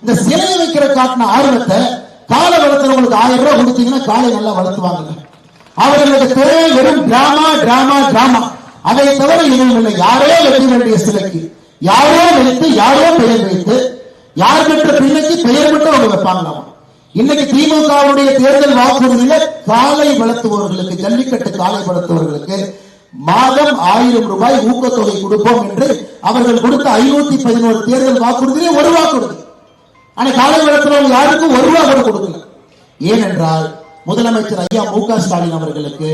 இந்த சிலையை வைக்கிற காட்டின ஆர்வத்தை காலை வளர்த்துறவங்களுக்கு 1000 ரூபாய் கொடுத்தீங்கன்னா காலை நல்லா வளர்த்துவாங்க. அவர்களுக்கு தேவை வெறும் டிராமா டிராமா டிராமா, அதை தவிர எதுவும் இல்லை. யாரோ வைக்க வேண்டிய சிலைக்கு யாரோ வைத்து யாரோ பெயர் வைத்து யார் பெற்ற பிள்ளைக்கு பெயர் மட்டும் அவங்க வைப்பாங்களாம். இன்னைக்கு திமுகவுடைய தேர்தல் வாக்குறுதியில காலை வளர்த்துபவர்களுக்கு, ஜல்லிக்கட்டு காலை வளர்த்துபவர்களுக்கு மாதம் 1000 ரூபாய் ஊக்கத்தொகை கொடுப்போம் என்று அவர்கள் கொடுத்த 511 தேர்தல் வாக்குறுதியிலே ஒரு வாக்குறுதி. ஆனா காலை வளர்த்துறவங்க யாருக்கும் 1 ரூபாய் கூட கொடுக்கல. ஏனென்றால் முதலமைச்சர் ஐயா மு.க. ஸ்டாலின் அவர்களுக்கு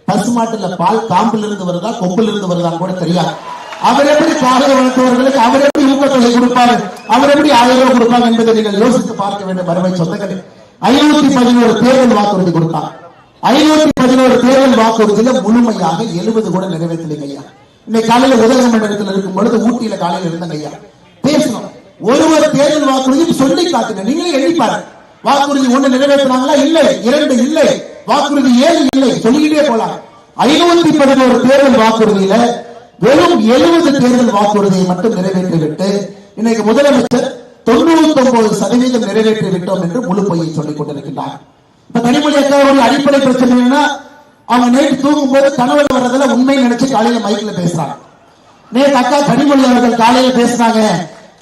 பசுமாட்டுல பால் காம்பில் இருந்து வருதா கொம்பில் இருந்து வருதா கூட தெரியாது. அவர் எப்படி காலை வளர்த்தவர்களுக்கு அவர் எப்படி ஊக்கத்தொகை கொடுப்பாரு, அவர் எப்படி 1000 ரூபாய் கொடுப்பாங்க என்பதை நீங்கள் யோசித்து பார்க்க வேண்டும். அருமை சொந்தங்களே, 511 தேர்தல் வாக்குறுதி கொடுத்தார். 511 தேர்தல் வாக்குறுதியில முழுமையாக 70 கூட நிறைவேற்றலைங்க ஐயா. இன்னைக்கு காலையில உதகமண்டலத்தில் இருக்கும் பொழுது ஊட்டியில காலையில இருந்தாங்க ஐயா, பேசணும். ஒரு தேர்தல் வாக்குறுதி சொல்லி காட்டுங்க, நீங்களே எண்ணிப்பாரு. வாக்குறுதி 1 நிறைவேற்றினாங்களா? இல்லை. 2 இல்லை. வாக்குறுதி 7 இல்லை. சொல்லிக்கிட்டே போலாம். 511 தேர்தல் வாக்குறுதியில வெறும் 70 தேர்தல் வாக்குறுதியை மட்டும் நிறைவேற்றிவிட்டு இன்னைக்கு முதலமைச்சர் 99% நிறைவேற்றி விட்டோம் என்று முழு பொய்யை சொல்லிக் கொண்டிருக்கின்றார். இப்ப கனிமொழி அக்காவுடைய அடிப்படை பிரச்சனை என்ன? அவங்க நேற்று தூங்கும் போது கனவுல வர்றதுல உண்மை நினைச்சு காலையில மைக்ல பேசுறாங்க. நேற்று அக்கா கனிமொழி அவர்கள் காலையில பேசினாங்க,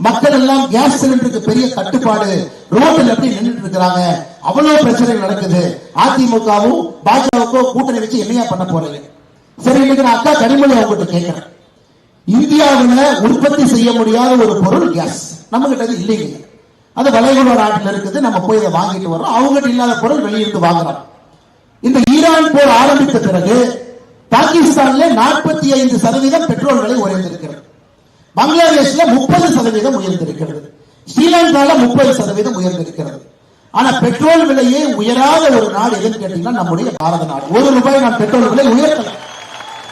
மக்கள் எல்லாம் கேஸ் சிலிண்டருக்கு பெரிய தட்டுப்பாடு, ரோட்டில் எப்படி நின்றுட்டு இருக்கிறாங்க, அவ்வளவு பிரச்சனைகள் நடக்குது, அதிமுகவும் பாஜகவுக்கும் கூட்டணி வச்சு என்னையா பண்ண போறீங்க? சரி, இன்னைக்கு நான் அக்கா கனிமொழி அவங்ககிட்ட கேட்கிறேன், இந்தியாவில் உற்பத்தி செய்ய முடியாத ஒரு பொருள் கேஸ் நம்ம கிட்ட இல்லைங்க, அது வளைகுடா நாட்டில் இருக்குது, நம்ம போய் அதை வாங்கிட்டு வரோம், அவங்ககிட்ட இல்லாத பொருள் வெளியிருந்து வாங்குறோம். இந்த ஈரான் போர் ஆரம்பித்த பிறகு பாகிஸ்தான்ல 45% பெட்ரோல் விலை உயர்ந்திருக்கிறது, பங்களாதேஷ்ல 30% உயர்ந்திருக்கிறது, ஸ்ரீலங்கால 30% உயர்ந்திருக்கிறது. ஆனா பெட்ரோல் விலையே உயராத ஒரு நாடு எதுன்னு கேட்டீங்கன்னா நம்முடைய பாரத நாடு. 1 ரூபாய் நான் பெட்ரோல் விலை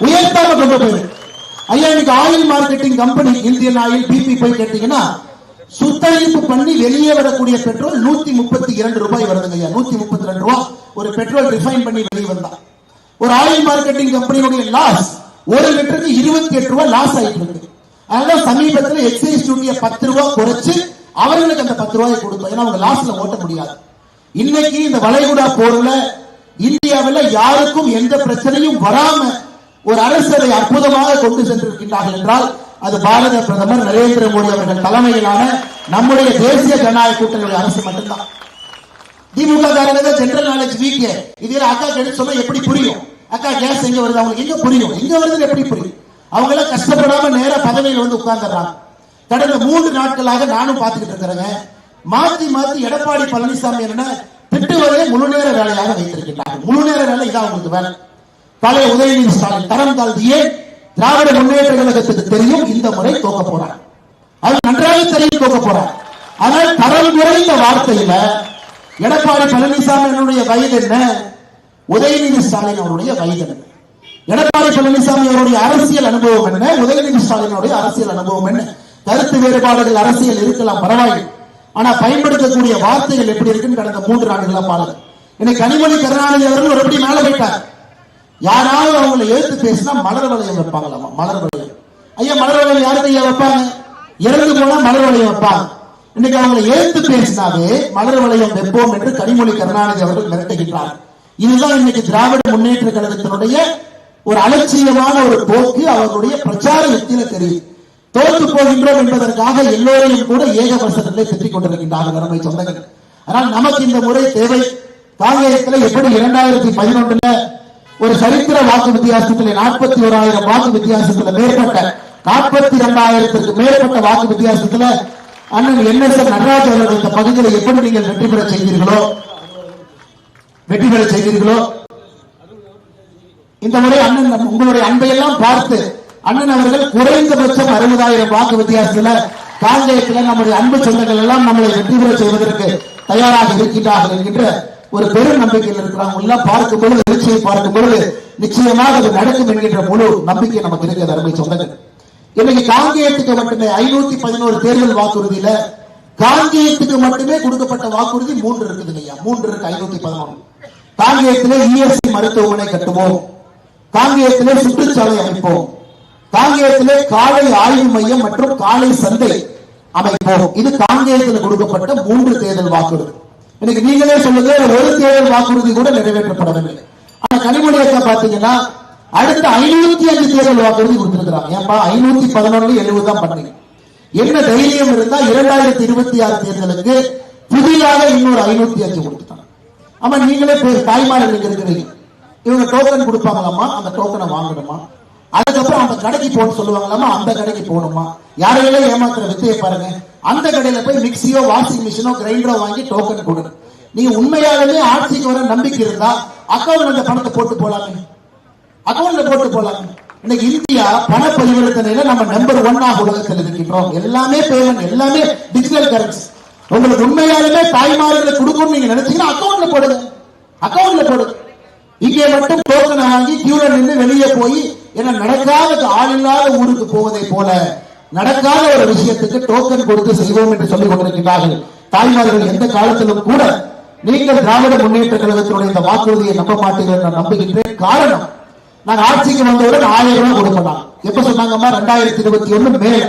உயர்த்தாம கொண்டு போயிருக்கு. ஐயா, இன்னைக்கு oil marketing company Indian oil BP போய் கேட்டீங்கன்னா சுத்தரிப்பு பண்ணி வெளியே வரக்கூடிய பெட்ரோல் 132 ரூபாய் வருதுங்க ஐயா. 132 ரூபாய் ஒரு பெட்ரோல் ரிஃபைன் பண்ணி வெளியே வந்தா. ஒரு ஆயில் மார்க்கெட்டிங் கம்பெனியுடைய லாஸ் 1 லிட்டருக்கு 28 ரூபாய் லாஸ் ஆயிட்டு இருக்கு. அதனால சமீபத்தில் எக்ஸைஸ் டியூட்டியை 10 ரூபாய் குறைச்சு அவர்களுக்கு அந்த 10 ரூபாய் கொடுத்தோம். ஏன்னா அவங்க லாஸ்ல ஓட்ட முடியாது. இன்னைக்கு இந்த வளைகுடா போர்ல இந்தியாவில் யாருக்கும் எந்த பிரச்சனையும் வராம ஒரு அரசு அதை அற்புதமாக கொண்டு சென்றிருக்கின்றார்கள் என்றால் அது பாரத பிரதமர் நரேந்திர மோடி அவர்கள் தலைமையிலான நம்முடைய தேசிய ஜனநாயக கூட்டணி அரசு மட்டும்தான். திமுக ஜெனரல் நாலேஜ் வீக். இதுல அக்கா எடுத்து சொன்னா எப்படி புரியும்? அக்கா கேஸ் எங்க வருது, அவங்களுக்கு எங்க புரியும்? எங்க வருது எப்படி புரியும்? அவங்க எல்லாம் கஷ்டப்படாம நேர பதவியில் வந்து உட்கார்ந்துறாங்க. கடந்த 3 நாட்களாக நானும் பார்த்துக்கிட்டு இருக்கிறேங்க. மாத்தி மாத்தி எடப்பாடி பழனிசாமி என்ன திட்டுவதை முழு நேர வேலையாக வைத்திருக்கிறார்கள். முழு நேர வேலை இதான் அவங்களுக்கு வேலை. பழைய உதயநிதி ஸ்டாலின் தரம் தாழ்த்தியே திராவிட முன்னேற்ற கழகத்துக்கு தெரியும் இந்த முறை தோக்க போறார், அது நன்றாக தெரியும் தோக்க போறார். ஆனால் தரம் குறைந்த வார்த்தையில எடப்பாடி பழனிசாமி வயது என்ன, உதயநிதி ஸ்டாலின் அவருடைய வயது என்ன, எடப்பாடி பழனிசாமி அவருடைய அரசியல் அனுபவம் என்ன, உதயநிதி ஸ்டாலினுடைய அரசியல் அனுபவம் என்ன? கருத்து வேறுபாடுகள் அரசியல் இருக்கலாம், பரவாயில்லை. ஆனா பயன்படுத்தக்கூடிய வார்த்தைகள் எப்படி இருக்குன்னு கடந்த 3 ஆண்டுகளா பாருங்க. இன்னைக்கு கனிமொழி கருணாநிதி அவர்கள் ஒரு எப்படி மேல போயிட்டார். யாராவது அவங்களை எழுத்து பேசினா மலர் வளையம் வைப்பாங்களாமா, மலர் வளையம். ஐயா, மலர் வளையம் யாருக்கு ஐயா வைப்பாங்க? இறந்து போனா மலர் வளையம் வைப்பாங்க. இன்னைக்கு அவங்களை எழுத்து பேசினாவே மலர் வளையம் வைப்போம் என்று கனிமொழி கருணாநிதி அவர்கள் மிரட்டுகின்றார். இதுதான் இன்னைக்கு திராவிட முன்னேற்ற கழகத்தினுடைய ஒரு அலட்சியமான ஒரு போக்கு அவர்களுடைய பிரச்சார யுக்தியில தெரியும். தோற்று போகின்றோம் என்பதற்காக எல்லோரையும் கூட ஏகவசனத்திலே திட்டிக் கொண்டிருக்கின்றார்கள் அருமை சொந்தங்கள். ஆனால் நமக்கு இந்த முறை தேவை. காங்கிரத்தில் எப்படி 2011 ஒரு சரித்திர வாக்கு வித்தியாசத்தில் 41,000 வாக்கு வித்தியாசத்தில் மேற்பட்ட 42,000 மேற்பட்ட வாக்கு வித்தியாசத்தில் அண்ணன் NSR நடராஜ் அவர்கள் இந்த பகுதியில் எப்படி நீங்கள் வெற்றி பெற செய்தீர்களோ இந்த முறை அண்ணன் உங்களுடைய அன்பையெல்லாம் பார்த்து அண்ணன் அவர்கள் குறைந்தபட்சம் 60,000 வாக்கு வித்தியாசத்தில் காங்கிரத்தில் நம்முடைய அன்பு சொந்தங்கள் எல்லாம் நம்மளை வெற்றி பெற செய்வதற்கு தயாராக இருக்கின்றார்கள் என்கின்ற ஒரு பெரும் நம்பிக்கையில் இருக்கிறாங்க. எல்லாம் பார்க்கும் பொழுது எழுச்சியை பார்க்கும் பொழுது நிச்சயமாக அது நடக்கும் என்கின்ற முழு நம்பிக்கை நமக்கு இருக்கிறது அருமை சொந்தங்கள். இன்னைக்கு காங்கேயத்துக்கு மட்டுமே 511 தேர்தல் வாக்குறுதியில காங்கேயத்துக்கு மட்டுமே கொடுக்கப்பட்ட வாக்குறுதி 3 இருக்குது இல்லையா? 3 இருக்கு. 511 காங்கேயத்திலே ESC மருத்துவமனை கட்டுவோம், காங்கேயத்திலே சுற்றுச்சாலை அமைப்போம், காங்கேயத்திலே காலை ஆய்வு மையம் மற்றும் காலை சந்தை அமைப்போம். இது காங்கிரஸில் கொடுக்கப்பட்ட 3 தேர்தல் வாக்குறுதி. இன்னைக்கு நீங்களே சொல்லுங்க, ஒரு தேர்தல் வாக்குறுதி கூட நிறைவேற்றப்படவில்லை. ஆனா கனிமொழி அக்கா பாத்தீங்கன்னா அடுத்த 505 தேர்தல் வாக்குறுதி கொடுத்திருக்கிறாங்க. ஏன்பா 511 70 தான் பண்ணீங்க? என்ன தைரியம் இருந்தா 2026 தேர்தலுக்கு புதிதாக இன்னொரு 505 கொடுத்துட்டாங்க. ஆமா, நீங்களே தாய்மார்கள் இருக்கிறீங்க, இவங்க டோக்கன் கொடுப்பாங்களாமா, அந்த டோக்கனை வாங்கணுமா, அதுக்கப்புறம் அந்த கடைக்கு போக சொல்லுவாங்களாமா, அந்த கடைக்கு போகணுமா, யாரையெல்லாம் ஏமாத்துற வித்தையை பாருங்க. அந்த கடையில போய் மிக்சியோ வாஷிங் மிஷினோ கிரைண்டரோ வாங்கி டோக்கன் கொடுங்க. நீங்க உண்மையாகவே ஆட்சிக்கு வர நம்பிக்கை இருந்தா அக்கௌண்ட் அந்த பணத்தை போட்டு போலாங்க, அக்கௌண்ட்ல போட்டு போலாங்க. இன்னைக்கு இந்தியா பண பரிவர்த்தனையில நம்ம நம்பர் 1 உலகத்தில் இருக்கின்றோம். எல்லாமே பேமெண்ட், எல்லாமே டிஜிட்டல் கரன்சி. உங்களுக்கு உண்மையாலுமே தாய்மார்களுக்கு கொடுக்கணும் நீங்க நினைச்சீங்கன்னா அக்கௌண்ட்ல போடுங்க, அக்கௌண்ட்ல போடுங்க. இங்கே மட்டும் டோக்கனை வாங்கி கியூல நின்று வெளியே போய் என்ன நடக்காத ஆள் இல்லாத ஊருக்கு போவதை போல நடக்காத ஒரு விஷயத்துக்கு டோக்கன் கொடுத்து செய்வோம் என்று சொல்லிக் கொண்டிருக்கிறார்கள் தாய்மார்கள். எந்த காலத்திலும் கூட நீங்கள் திராவிட முன்னேற்ற கழகத்தினுடைய இந்த வாக்குறுதியை நம்ப மாட்டீர்கள் நான் நம்புகின்றேன். காரணம், நாங்க ஆட்சிக்கு வந்தவுடன் 1000 ரூபாய் கொடுக்கலாம். எப்ப சொன்னாங்கம்மா? 2021 மேல.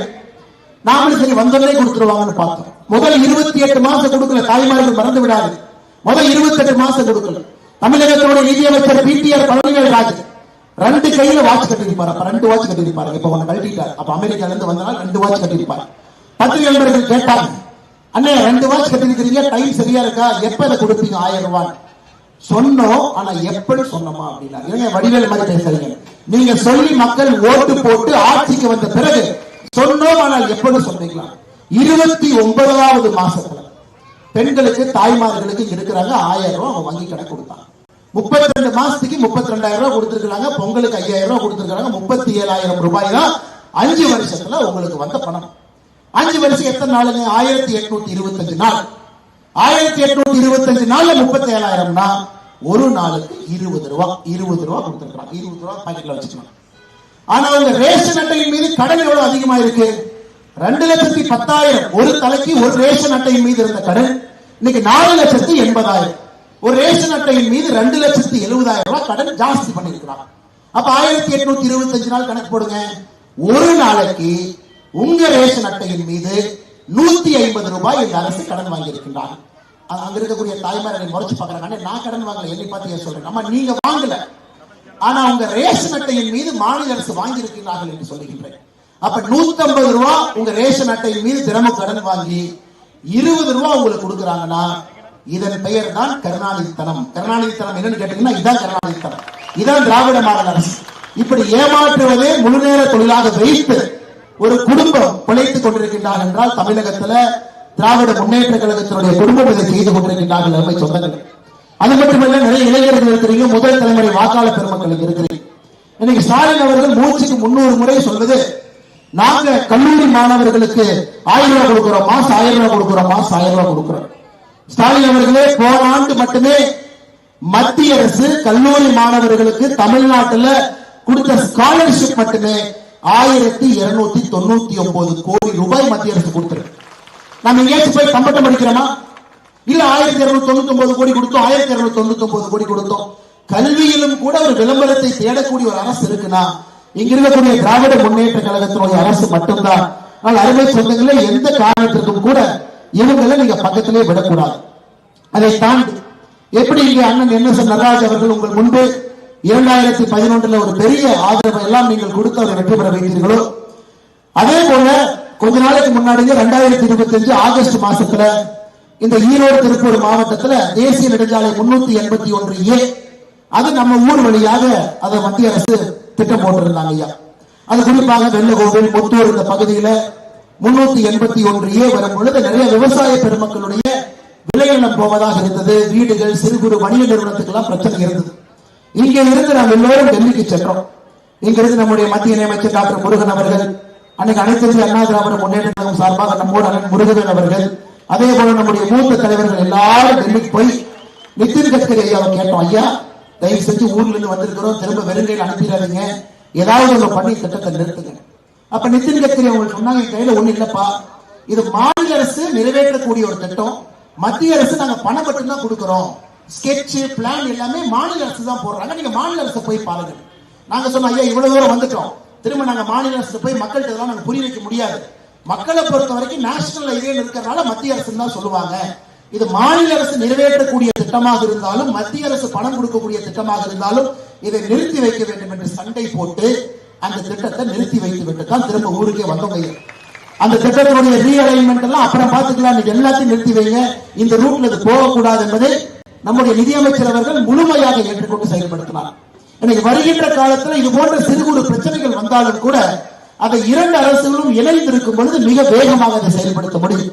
நாமளும் சரி வந்தவர்களே கொடுத்துருவாங்கன்னு பார்த்தோம். முதல் 28 மாசம் கொடுக்கல, தாய்மார்கள் மறந்து விடாது. முதல் 28 மாசம் கொடுக்கல. தமிழகத்தினுடைய நிதியமைச்சர் பிடிஆர் பழனிவேல்ராஜ் 2 கையில வாட்ச் கட்டிருப்பாரு. அப்ப 2 வாட்ச் கட்டிருப்பாரு. இப்ப ஒன்னு கழட்டிட்டார். அப்ப அமெரிக்கால இருந்து வந்தனால 2 வாட்ச் கட்டிருப்பாரு. பத்திரிகை நண்பர்கள் கேட்டாங்க, அண்ணே 2 வாட்ச் கட்டிருக்கிறீங்க, டைம் சரியா இருக்கா, எப்ப இதை கொடுப்பீங்க 1000 ரூபாய்? சொன்னோம், ஆனா எப்படி சொன்னோமா அப்படின்னா, வடிவேல் மாதிரி பேசுறீங்க. நீங்க சொல்லி மக்கள் ஓட்டு போட்டு ஆட்சிக்கு வந்த பிறகு சொன்னோம், ஆனால் எப்படி சொன்னீங்களா? 29வது மாசத்துல பெண்களுக்கு தாய்மார்களுக்கு இருக்கிறாங்க 1000 ரூபாய் அவங்க வங்கி கணக்கு கொடுத்தாங்க. 32 மாசத்துக்கு 32,000 ரூபாய் கொடுத்திருக்காங்க. பொங்கலுக்கு 5,000 ரூபாய் கொடுத்திருக்காங்க. 37,000 ரூபாய் தான் 5 வருஷத்துல உங்களுக்கு வந்த பணம். 5 வருஷம் எத்தனை நாளுங்க? 1825 நாள். 1825 நாள்ல 37,000னா ஒரு நாளுக்கு 20 ரூபாய். 20 ரூபாய் கொடுத்திருக்காங்க. 20 ரூபாய் பாக்கெட்ல வச்சுக்கலாம். ஆனா உங்க ரேஷன் அட்டையின் மீது கடன் எவ்வளவு அதிகமா இருக்கு? 2,10,000 ஒரு தலைக்கு ஒரு ரேஷன் அட்டையின் மீது இருந்த கடன் இன்னைக்கு 4,80,000. ஒரு ரேஷன் அட்டையின் மீது 2,70,000 ரூபாய் கடன் ஜாஸ்தி பண்ணிருக்கிறாங்க. அப்ப 1825 நாள் கணக்கு போடுங்க. ஒரு நாளைக்கு உங்க ரேஷன் அட்டையின் மீது 150 ரூபாய் இந்த அரசு கடன் வாங்கி இருக்கின்றாங்க. அங்க இருக்கக்கூடிய தாய்மாரை முறைச்சு பாக்குறாங்க, நான் கடன் வாங்கல, என்னை பார்த்து சொல்றேன். நம்ம நீங்க வாங்கல, ஆனா உங்க ரேஷன் அட்டையின் மீது மாநில அரசு வாங்கி இருக்கின்றார்கள் என்று சொல்லுகின்றேன். அப்ப 150 ரூபாய் உங்க ரேஷன் அட்டையின் மீது தினமும் கடன் வாங்கி 20 ரூபாய் உங்களுக்கு கொடுக்குறாங்கன்னா இதன் பெயர் தான் கருணாநிதித்தனம். கருணாநிதித்தனம் என்னன்னு கேட்டீங்கன்னா இதான் கருணாநிதித்தனம், இதான் திராவிட மாடல் அரசு. இப்படி ஏமாற்றுவதே முழுநேர தொழிலாக வைத்து ஒரு குடும்பம் பிழைத்துக் கொண்டிருக்கின்றார் என்றால் தமிழகத்துல திராவிட முன்னேற்ற கழகத்தினுடைய குடும்பம் இதை செய்து கொண்டிருக்கின்றார்கள் அருமை சொந்தங்கள். அது மட்டுமல்ல, நிறைய இளைஞர்கள் இருக்கிறீங்க, முதல் தலைமுறை வாக்காளர் பெருமக்கள் இருக்கிறீங்க. இன்னைக்கு ஸ்டாலின் அவர்கள் மூச்சுக்கு 300 முறை சொல்வது, நாங்க கல்லூரி மாணவர்களுக்கு 1000 ரூபாய் கொடுக்கிறோம், மாசம் 1000 ரூபாய் கொடுக்கிறோம், மாசம் 1000 ரூபாய் கொடுக்கிறோம். ஸ்டாலின் அவர்களே போன ஆண்டு மட்டுமே மத்திய அரசு கல்லூரி மாணவர்களுக்கு தமிழ்நாட்டில் கொடுத்த ஸ்காலர்ஷிப் மட்டுமே 1299 கோடி ரூபாய் மத்திய அரசு கொடுத்திருக்கு. நம்ம எங்கேயாச்சும் போய் கம்பட்டம் படிக்கிறோமா? இல்ல 1299 கோடி கொடுத்தோம், 1299 கோடி கொடுத்தோம். கல்வியிலும் கூட ஒரு விளம்பரத்தை தேடக்கூடிய ஒரு அரசு இருக்குன்னா இங்க இருக்கக்கூடிய திராவிட முன்னேற்ற கழகத்தினுடைய அரசு மட்டும்தான். ஆனால் அருமை சொந்தங்களே, எந்த காரணத்திற்கும் கூட இவங்களை நீங்க பக்கத்திலே விடக்கூடாது. அதை தாண்டி எப்படி இங்கே அண்ணன் NS நடராஜ் அவர்கள் உங்கள் முன்பு 2011 ஒரு பெரிய ஆதரவை எல்லாம் நீங்கள் கொடுத்து அவரை வெற்றி பெற வைத்தீர்களோ, அதே போல கொஞ்ச நாளைக்கு முன்னாடி 2025 ஆகஸ்ட் மாசத்துல இந்த ஈரோடு திருப்பூர் மாவட்டத்துல தேசிய நெடுஞ்சாலை 381A அது நம்ம ஊர் வழியாக அதை மத்திய அரசு திட்டம் போட்டிருந்தாங்க ஐயா. அது குறிப்பாக வெள்ளகோவில், முத்தூர் இந்த பகுதியில 381A வரும் பொழுது நிறைய விவசாய பெருமக்களுடைய விளைநிலம் போவதாக இருந்தது. வீடுகள், சிறு குறு வணிக நிறுவனத்துக்கு எல்லாம் பிரச்சனை இருந்தது. இங்க இருந்து நாம் எல்லோரும் டெல்லிக்கு சென்றோம். இங்கிருந்து நம்முடைய மத்திய இணையமைச்சர் டாக்டர் முருகன் அவர்கள், அன்னைக்கு அனைத்து இந்திய அண்ணா திராவிட முன்னேற்ற கழகம் சார்பாக நம்மோடு அண்ணன் முருகன் அவர்கள், அதே போல நம்முடைய மூத்த தலைவர்கள் எல்லாரும் டெல்லிக்கு போய் நிதின் கட்கரி ஐயாவை கேட்டோம், ஐயா தயவு செஞ்சு ஊர்ல இருந்து வந்திருக்கிறோம், திரும்ப வெறுங்கையில் அனுப்பிடாதீங்க, ஏதாவது ஒண்ணு பண்ணி திட்டத்தை நிறுத்துங்க. அப்ப நிதின் கட்கரி அவங்க சொன்னாங்க, என் கையில ஒண்ணு இல்லப்பா, இது மாநில அரசு நிறைவேற்றக்கூடிய ஒரு திட்டம், மத்திய அரசு நாங்க பணம் மட்டும்தான் கொடுக்கிறோம், ஸ்கெட்ச் பிளான் எல்லாமே மாநில அரசு தான் போடுறாங்க, நீங்க மாநில அரசு போய் பாருங்க. நாங்க சொன்னோம், ஐயா இவ்வளவு தூரம் வந்துட்டோம், திரும்ப நாங்க மாநில அரசு போய் மக்கள்கிட்ட நாங்க புரிய வைக்க முடியாது, மக்களை பொறுத்த வரைக்கும் நேஷனல் ஹைவே இருக்கிறதுனால மத்திய அரசு தான் சொல்லுவாங்க. இது மாநில அரசு நிறைவேற்றக்கூடிய திட்டமாக இருந்தாலும் மத்திய அரசு பணம் கொடுக்கக்கூடிய திட்டமாக இருந்தாலும் இதை நிறுத்தி வைக்க வேண்டும் என்று சண்டை போட்டு அந்த திட்டத்தை நிறுத்தி வைத்து விட்டு தான் திரும்ப ஊருக்கே வந்தவங்க. அந்த திட்டத்தினுடைய ரீஅலைன்மெண்ட் எல்லாம் அப்புறம் பார்த்துக்கலாம், நீங்க எல்லாத்தையும் நிறுத்தி வைங்க, இந்த ரூட்ல இது போகக்கூடாது என்பதை நம்முடைய நிதியமைச்சர் அவர்கள் முழுமையாக ஏற்றுக்கொண்டு செயல்படுத்தினார். எனக்கு வருகின்ற காலத்தில் இது போன்ற சிறு குறு பிரச்சனைகள் வந்தாலும் கூட அதை இரண்டு அரசுகளும் இணைந்திருக்கும் பொழுது மிக வேகமாக அதை செயல்படுத்த முடியும்.